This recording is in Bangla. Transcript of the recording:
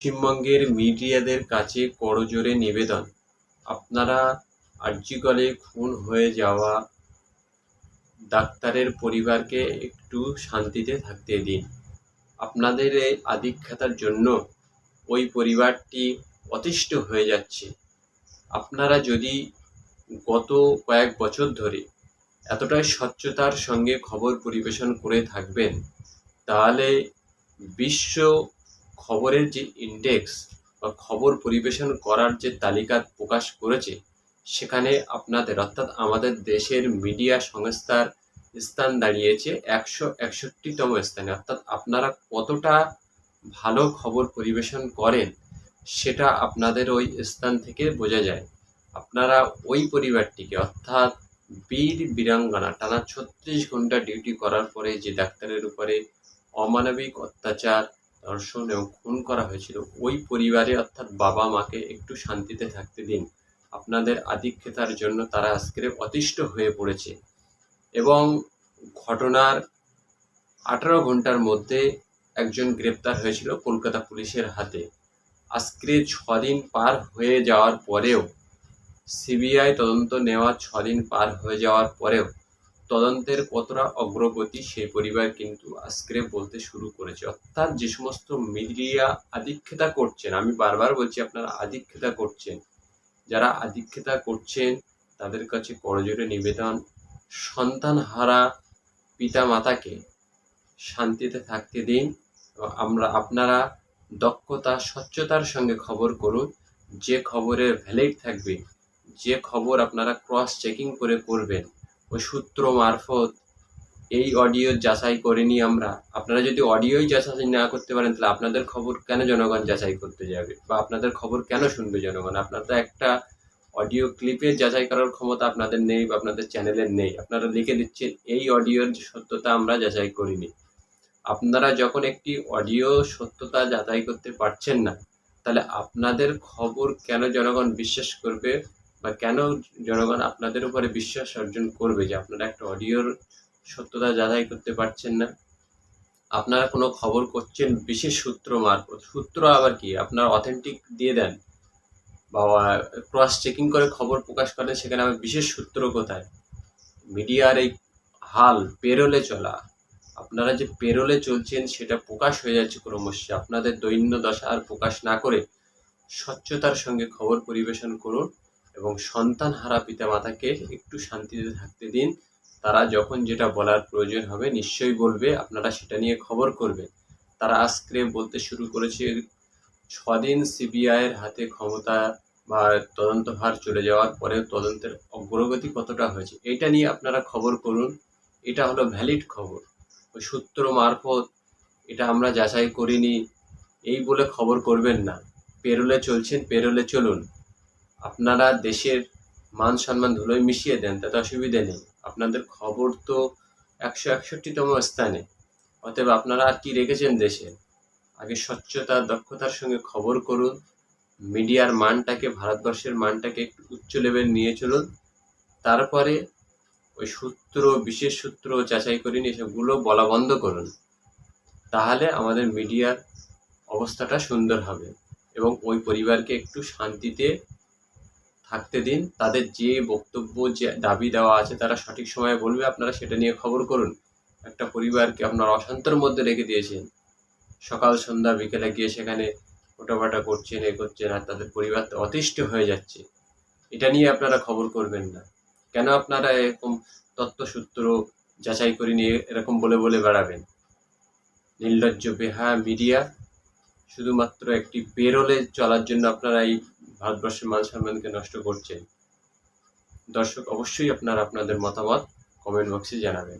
পশ্চিমবঙ্গের মিডিয়াদের কাছে করজোড়ে নিবেদন, আপনারা আরজিকরে খুন হয়ে যাওয়া ডাক্তারের পরিবারকে একটু শান্তিতে থাকতে দিন। আপনাদের এই আধিক্যতার জন্য ওই পরিবারটি অতিষ্ঠ হয়ে যাচ্ছে। আপনারা যদি গত কয়েক বছর ধরে এতটাই স্বচ্ছতার সঙ্গে খবর পরিবেশন করে থাকবেন, তাহলে বিশ্ব খবরের যে ইন্ডেক্স বা খবর পরিবেশন করার যে তালিকা প্রকাশ করেছে, সেখানে আপনাদের অর্থাৎ আমাদের দেশের মিডিয়া সংস্থার স্থান দাঁড়িয়েছে 161তম স্থানে। অর্থাৎ আপনারা কতটা ভালো খবর পরিবেশন করেন সেটা আপনাদের ওই স্থান থেকে বোঝা যায়। আপনারা ওই পরিবারটিকে অর্থাৎ বীর বীরাঙ্গনা টানা 36 ঘন্টা ডিউটি করার পরে যে ডাক্তারের উপরে অমানবিক অত্যাচার, ধর্ষণ এবং খুন করা হয়েছিল, ওই পরিবারে অর্থাৎ বাবা মাকে একটু শান্তিতে থাকতে দিন। আপনাদের আধিক্যতার জন্য তারা আজকে অতিষ্ঠ হয়ে পড়েছে এবং ঘটনার 18 ঘন্টার মধ্যে একজন গ্রেপ্তার হয়েছিল কলকাতা পুলিশের হাতে। আজকে 6 দিন পার হয়ে যাওয়ার পরেও, সিবিআই তদন্ত নেওয়া 6 দিন পার হয়ে যাওয়ার পরেও তদন্তের কতটা অগ্রগতি সেই পরিবার কিন্তু আজকে বলতে শুরু করেছে। অর্থাৎ যে সমস্ত মিডিয়া আধিক্যতা করছেন, আমি বারবার বলছি আপনারা আধিক্যতা করছেন, যারা আধিক্যতা করছেন তাদের কাছে করজোড়ে নিবেদন, সন্তানহারা পিতা মাতাকে শান্তিতে থাকতে দিন। আপনারা দক্ষতা স্বচ্ছতার সঙ্গে খবর করুন, যে খবরের ভ্যালিড থাকবে, যে খবর আপনারা ক্রস চেকিং করে করবেন, ওই সূত্র মারফত এই অডিও যাচাই করিনি আমরা। আপনারা যদি অডিওই যাচাই না করতে পারেন, তাহলে আপনাদের খবর কেন জনগণ যাচাই করতে যাবে বা আপনাদের খবর কেন শুনবে জনগণ? আপনারা একটা অডিও ক্লিপের যাচাই করার ক্ষমতা আপনাদের নেই বা আপনাদের চ্যানেলের নেই। আপনারা লিখে দিচ্ছেন এই অডিওর সত্যতা আমরা যাচাই করিনি। আপনারা যখন একটি অডিও সত্যতা যাচাই করতে পারছেন না, তাহলে আপনাদের খবর কেন জনগণ বিশ্বাস করবে বা কেন জনগণ আপনাদের উপরে বিশ্বাস অর্জন করবে যে আপনারা একটা অডিওর সত্যতা যাচাই করতে পারছেন না? আপনারা কোনো খবর করছেন বিশেষ সূত্র মারফত। সূত্র আবার কি? আপনারা অথেন্টিক দিয়ে দেন বা ক্রস চেকিং করে খবর প্রকাশ করেন, সেখানে আবার বিশেষ সূত্র কোথায়? মিডিয়ার এই হাল পেরোলে চলা, আপনারা যে পেরোলে চলছেন সেটা প্রকাশ হয়ে যাচ্ছে ক্রমশ। আপনাদের দৈন্য দশা আর প্রকাশ না করে স্বচ্ছতার সঙ্গে খবর পরিবেশন করুন এবং সন্তানহারা পিতামাতাকে একটু শান্তিতে থাকতে দিন। তারা যখন যেটা বলার প্রয়োজন হবে নিশ্চয়ই বলবে, আপনারা সেটা নিয়ে খবর করবেন। তারা আজকে বলতে শুরু করেছে 6 দিন সিবিআইয়ের হাতে ক্ষমতা বা তদন্তভার চলে যাওয়ার পরেও তদন্তের অগ্রগতি কতটা হয়েছে এটা নিয়ে আপনারা খবর করুন। এটা হলো ভ্যালিড খবর। ওই সূত্র মারফত এটা আমরা যাচাই করিনি এই বলে খবর করবেন না। পেরোলে চলছেন, পেরোলে চলুন। আপনারা দেশের মান সম্মান ধুলোয় মিশিয়ে দেন, তাতে অসুবিধে নেই। আপনাদের খবর তো 161তম স্থানে। অতএব আপনারা আর কি রেখেছেন দেশে? আগে স্বচ্ছতা দক্ষতার সঙ্গে খবর করুন, মিডিয়ার মানটাকে, ভারতবর্ষের মানটাকে একটু উচ্চ লেভেল নিয়ে চলুন। তারপরে ওই সূত্র, বিশেষ সূত্র যাচাই করিনি এসবগুলো বলা বন্ধ করুন। তাহলে আমাদের মিডিয়ার অবস্থাটা সুন্দর হবে এবং ওই পরিবারকে একটু শান্তিতে থাকতে দিন। তাদের যে বক্তব্য, যে দাবি দেওয়া আছে তারা সঠিক সময়ে বলবে, আপনারা সেটা নিয়ে খবর করুন। একটা পরিবারকে আপনারা অশান্তের মধ্যে রেখে দিয়েছেন, সকাল সন্ধ্যা বিকেলে গিয়ে সেখানে ফোটাফাটা করছেন, এ করছেন, আর তাদের পরিবার অতিষ্ঠ হয়ে যাচ্ছে। এটা নিয়ে আপনারা খবর করবেন না কেন? আপনারা এরকম তথ্যসূত্র যাচাই করে নিয়ে এরকম বলে বলে বেড়াবেন? নির্লজ্জ বেহায়া মিডিয়া শুধুমাত্র একটি পেরোলে চলার জন্য আপনারা এই ভারতবর্ষের মান সম্মানকে নষ্ট করছেন। দর্শক, অবশ্যই আপনারা আপনাদের মতামত কমেন্ট বক্সে জানাবেন।